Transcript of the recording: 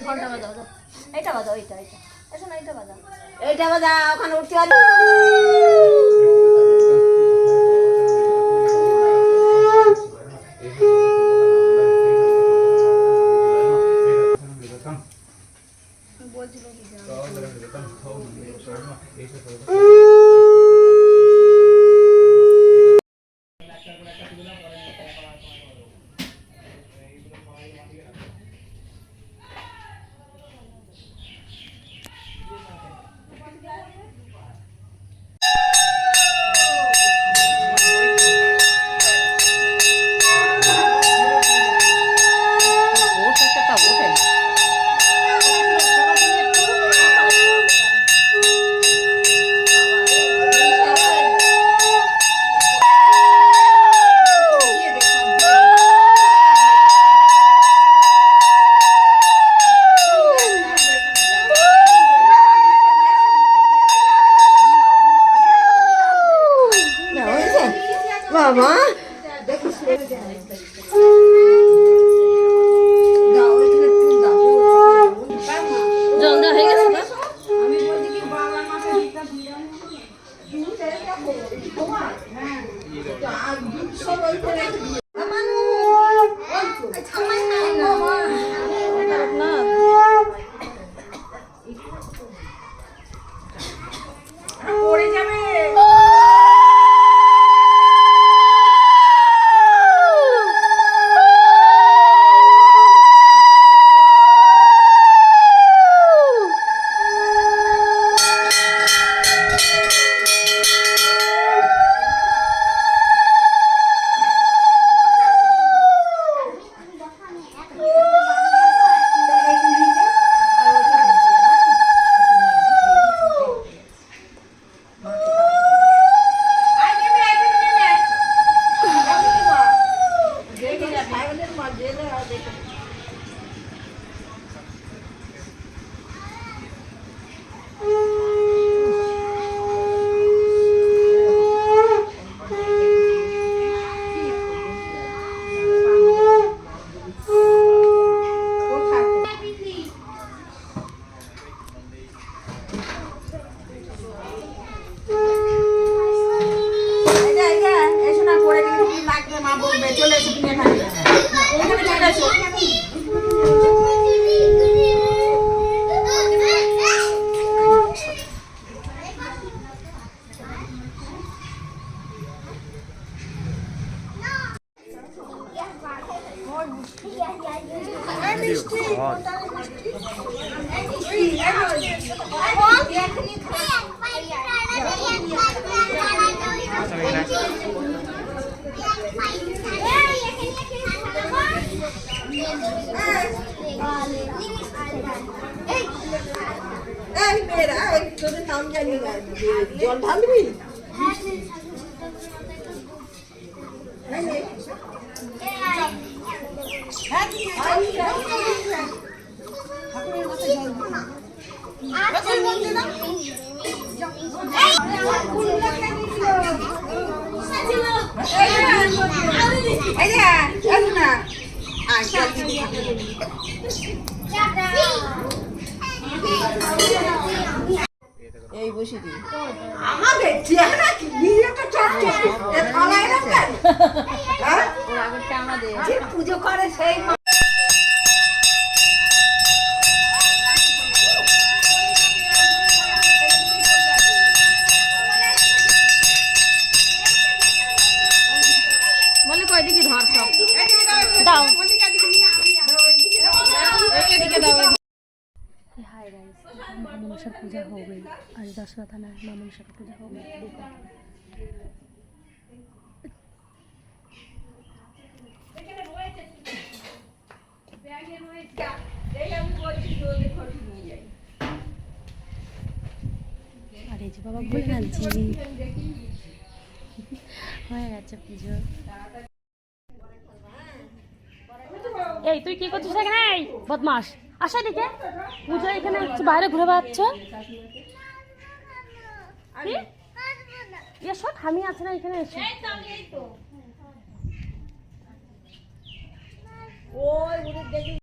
ঘন্টা বাজাও, এইটা বাজাও, এইটা এসো না, এইটা বাজাও, এইটা বাজা ওখানে উঠতে পারি। বাবা জলদা হয়ে গেছে না? পড়ে যাবে। চলে এসো তুমি এখানে, এখানে চলে এসো। তোদের নাম জানি না, জল ঢালবি? এই বসে দি আমাদের চেহারা কি নিজেটা চটচট এ থালায় রাখেন হ্যাঁ ওর আগেরটা আমাদের যে পূজো করে সেই বলে কয়দিকে ধর সব দাও এদিকে দাও। हाय गाइस, मां मनसा पूजा हो गई। आज दशहरा था ना, मां मनसा की पूजा हो गई। देखो अरे जी बाबा बोल ना जी হয়ে গেছে পুজো। এই তুই কি করছিস এখানে? এই বদমাস, আসা দিকে পুজো এখানে একটু বাইরে ঘুরে বেড়াচ্ছ। এসো, ঠামি আছে না এখানে, এসো। ওই দেখি